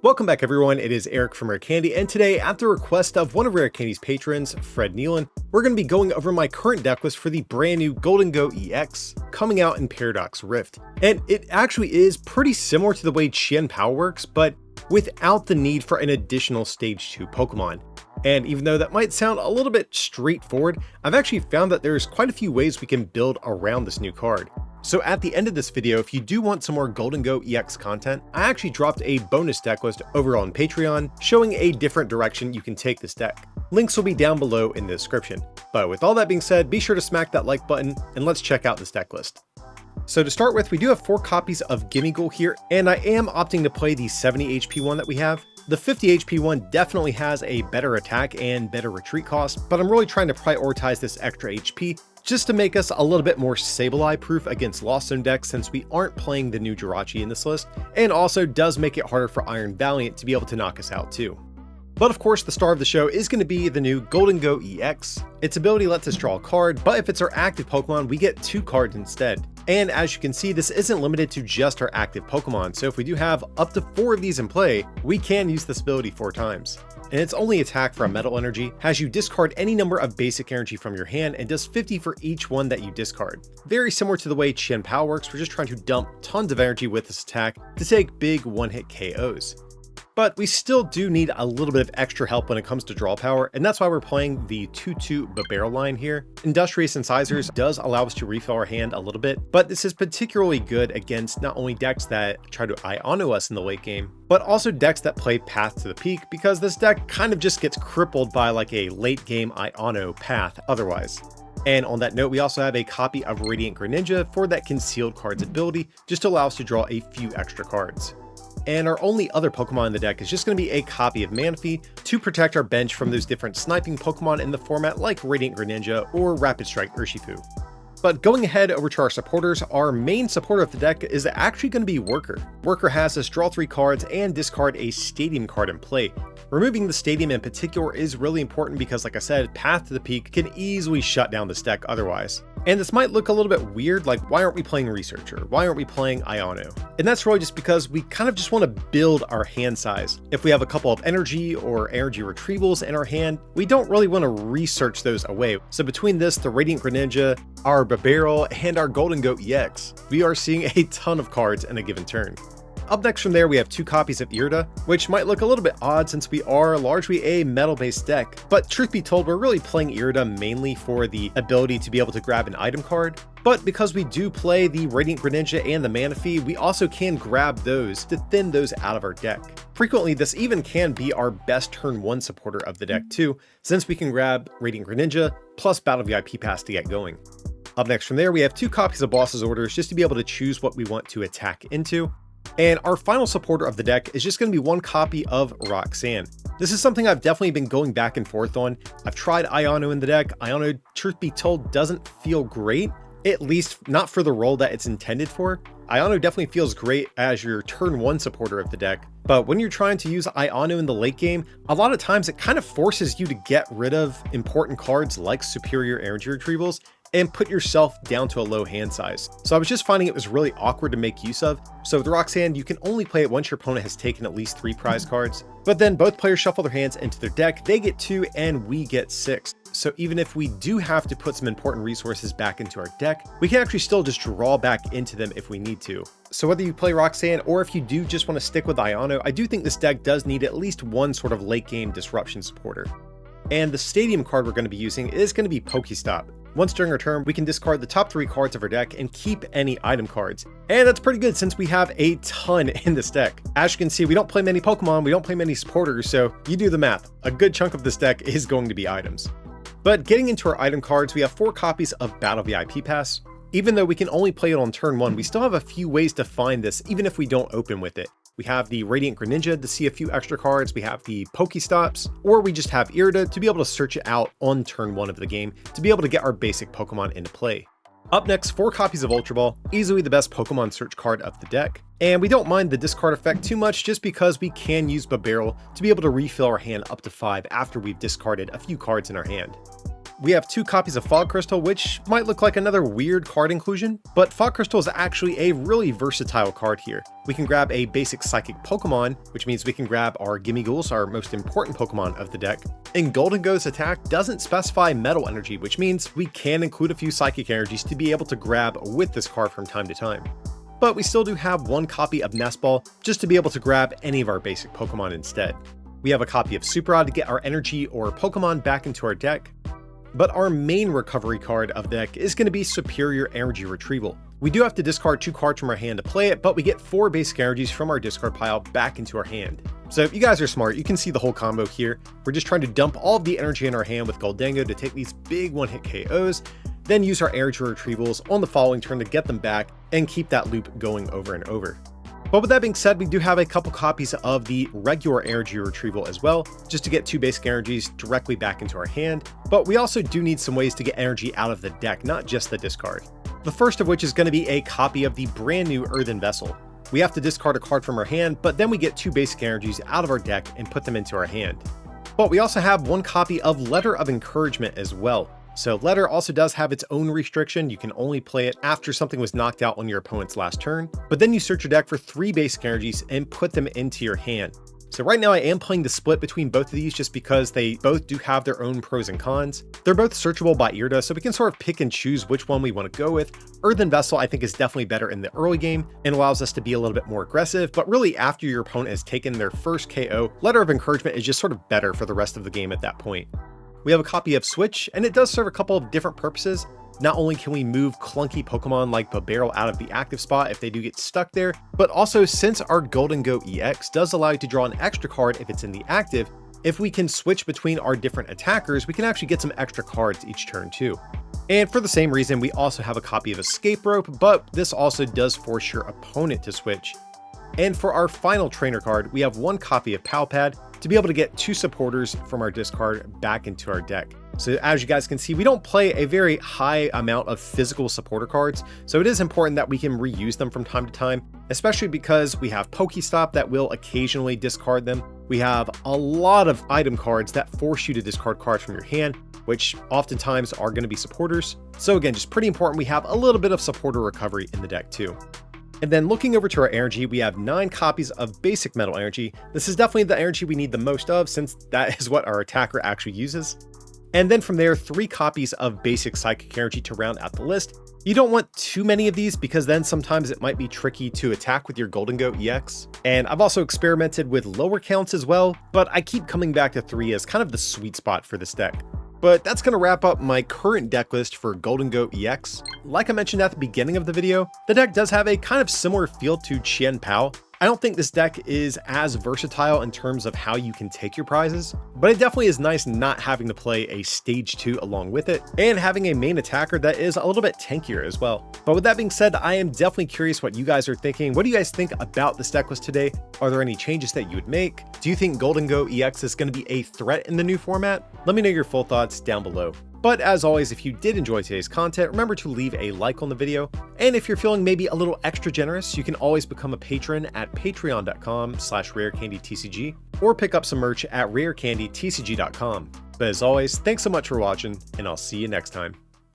Welcome back everyone, it is Eric from Rare Candy, and today, at the request of one of Rare Candy's patrons, Fred Neilan, we're going to be going over my current deck list for the brand new Gholdengo EX, coming out in Paradox Rift. And it actually is pretty similar to the way Chien-Pao works, but without the need for an additional Stage 2 Pokemon. And even though that might sound a little bit straightforward, I've actually found that there's quite a few ways we can build around this new card. So at the end of this video, if you do want some more Gholdengo EX content, I actually dropped a bonus deck list over on Patreon, showing a different direction you can take this deck. Links will be down below in the description. But with all that being said, be sure to smack that like button, and let's check out this deck list. So to start with, we do have 4 copies of Gimmighoul here, and I am opting to play the 70 HP one that we have. The 50 HP one definitely has a better attack and better retreat cost, but I'm really trying to prioritize this extra HP just to make us a little bit more Sableye proof against Lost Zone decks, since we aren't playing the new Jirachi in this list, and also does make it harder for Iron Valiant to be able to knock us out too. But of course, the star of the show is going to be the new Gholdengo EX. Its ability lets us draw a card, but if it's our active Pokemon, we get 2 cards instead. And as you can see, this isn't limited to just our active Pokemon, so if we do have up to 4 of these in play, we can use this ability 4 times. And its only attack for a Metal Energy has you discard any number of basic energy from your hand and does 50 for each one that you discard. Very similar to the way Chien-Pao works, we're just trying to dump tons of energy with this attack to take big one-hit KOs. But we still do need a little bit of extra help when it comes to draw power, and that's why we're playing the 2-2 Burrell line here. Industrious Incisors does allow us to refill our hand a little bit, but this is particularly good against not only decks that try to Iono us in the late game, but also decks that play Path to the Peak, because this deck kind of just gets crippled by like a late game Iono path otherwise. And on that note, we also have a copy of Radiant Greninja for that Concealed Cards ability, just to allow us to draw a few extra cards. And our only other Pokemon in the deck is just going to be a copy of Manaphy to protect our bench from those different sniping Pokemon in the format like Radiant Greninja or Rapid Strike Urshifu. But going ahead over to our supporters, our main supporter of the deck is actually going to be Worker. Worker has us draw 3 cards and discard a Stadium card in play. Removing the Stadium in particular is really important because, like I said, Path to the Peak can easily shut down this deck otherwise. And this might look a little bit weird, like why aren't we playing Researcher? Why aren't we playing Iono? And that's really just because we kind of just want to build our hand size. If we have a couple of energy or energy retrievals in our hand, we don't really want to research those away. So between this, the Radiant Greninja, our Burrell, and our Gholdengo EX, we are seeing a ton of cards in a given turn. Up next from there, we have 2 copies of Hurte, which might look a little bit odd since we are largely a metal-based deck, but truth be told, we're really playing Hurte mainly for the ability to be able to grab an item card. But because we do play the Radiant Greninja and the Manaphy, we also can grab those to thin those out of our deck. Frequently, this even can be our best turn 1 supporter of the deck too, since we can grab Radiant Greninja plus Battle VIP Pass to get going. Up next from there, we have 2 copies of Boss's Orders just to be able to choose what we want to attack into. And our final supporter of the deck is just going to be 1 copy of Roxanne. This is something I've definitely been going back and forth on. I've tried Iono in the deck. Iono, truth be told, doesn't feel great, at least not for the role that it's intended for. Iono definitely feels great as your turn 1 supporter of the deck, but when you're trying to use Iono in the late game, a lot of times it kind of forces you to get rid of important cards like Superior Energy Retrievals and put yourself down to a low hand size. So I was just finding it was really awkward to make use of. So with Roxanne, you can only play it once your opponent has taken at least 3 prize cards, but then both players shuffle their hands into their deck, they get 2 and we get 6. So even if we do have to put some important resources back into our deck, we can actually still just draw back into them if we need to. So whether you play Roxanne or if you do just want to stick with Iono, I do think this deck does need at least 1 sort of late game disruption supporter. And the Stadium card we're going to be using is going to be Pokestop. Once during our turn, we can discard the top 3 cards of our deck and keep any item cards. And that's pretty good since we have a ton in this deck. As you can see, we don't play many Pokemon, we don't play many supporters, so you do the math. A good chunk of this deck is going to be items. But getting into our item cards, we have 4 copies of Battle VIP Pass. Even though we can only play it on turn 1, we still have a few ways to find this even if we don't open with it. We have the Radiant Greninja to see a few extra cards, we have the Pokestops, or we just have Hurte to be able to search it out on turn 1 of the game to be able to get our basic Pokemon into play. Up next, 4 copies of Ultra Ball, easily the best Pokemon search card of the deck. And we don't mind the discard effect too much just because we can use Burrell to be able to refill our hand up to 5 after we've discarded a few cards in our hand. We have 2 copies of Fog Crystal, which might look like another weird card inclusion, but Fog Crystal is actually a really versatile card here. We can grab a basic Psychic Pokemon, which means we can grab our Gimmeghouls, our most important Pokemon of the deck. And Gholdengo's attack doesn't specify Metal Energy, which means we can include a few Psychic Energies to be able to grab with this card from time to time. But we still do have 1 copy of Nest Ball, just to be able to grab any of our basic Pokemon instead. We have a copy of Super Rod to get our energy or Pokemon back into our deck. But our main recovery card of the deck is going to be Superior Energy Retrieval. We do have to discard 2 cards from our hand to play it, but we get 4 basic energies from our discard pile back into our hand. So if you guys are smart, you can see the whole combo here. We're just trying to dump all of the energy in our hand with Gholdengo to take these big 1-hit KOs, then use our energy retrievals on the following turn to get them back and keep that loop going over and over. But with that being said, we do have a couple copies of the regular energy retrieval as well, just to get 2 basic energies directly back into our hand. But we also do need some ways to get energy out of the deck, not just the discard. The first of which is going to be a copy of the brand new Earthen Vessel. We have to discard a card from our hand, but then we get 2 basic energies out of our deck and put them into our hand. But we also have 1 copy of Letter of Encouragement as well. So Letter also does have its own restriction. You can only play it after something was knocked out on your opponent's last turn, but then you search your deck for 3 basic energies and put them into your hand. So right now I am playing the split between both of these just because they both do have their own pros and cons. They're both searchable by Hurte, so we can sort of pick and choose which one we want to go with. Earthen Vessel I think is definitely better in the early game and allows us to be a little bit more aggressive, but really after your opponent has taken their first KO, Letter of Encouragement is just sort of better for the rest of the game at that point. We have a copy of Switch, and it does serve a couple of different purposes. Not only can we move clunky Pokemon like Burrell out of the active spot if they do get stuck there, but also since our Gholdengo EX does allow you to draw an extra card if it's in the active, if we can switch between our different attackers, we can actually get some extra cards each turn too. And for the same reason, we also have a copy of Escape Rope, but this also does force your opponent to switch. And for our final trainer card, we have 1 copy of Pal Pad to be able to get 2 supporters from our discard back into our deck. So as you guys can see, we don't play a very high amount of physical supporter cards, so it is important that we can reuse them from time to time, especially because we have Pokestop that will occasionally discard them. We have a lot of item cards that force you to discard cards from your hand, which oftentimes are going to be supporters. So again, just pretty important we have a little bit of supporter recovery in the deck too. And then looking over to our energy, we have 9 copies of basic metal energy. This is definitely the energy we need the most of, since that is what our attacker actually uses. And then from there, 3 copies of basic psychic energy to round out the list. You don't want too many of these because then sometimes it might be tricky to attack with your Gholdengo EX. And I've also experimented with lower counts as well, but I keep coming back to 3 as kind of the sweet spot for this deck. But that's going to wrap up my current deck list for Gholdengo EX. Like I mentioned at the beginning of the video, the deck does have a kind of similar feel to Chien-Pao. I don't think this deck is as versatile in terms of how you can take your prizes, but it definitely is nice not having to play a stage 2 along with it, and having a main attacker that is a little bit tankier as well. But with that being said, I am definitely curious what you guys are thinking. What do you guys think about this deck list today? Are there any changes that you would make? Do you think Gholdengo EX is going to be a threat in the new format? Let me know your full thoughts down below. But as always, if you did enjoy today's content, remember to leave a like on the video. And if you're feeling maybe a little extra generous, you can always become a patron at patreon.com/rarecandytcg or pick up some merch at rarecandytcg.com. But as always, thanks so much for watching, and I'll see you next time.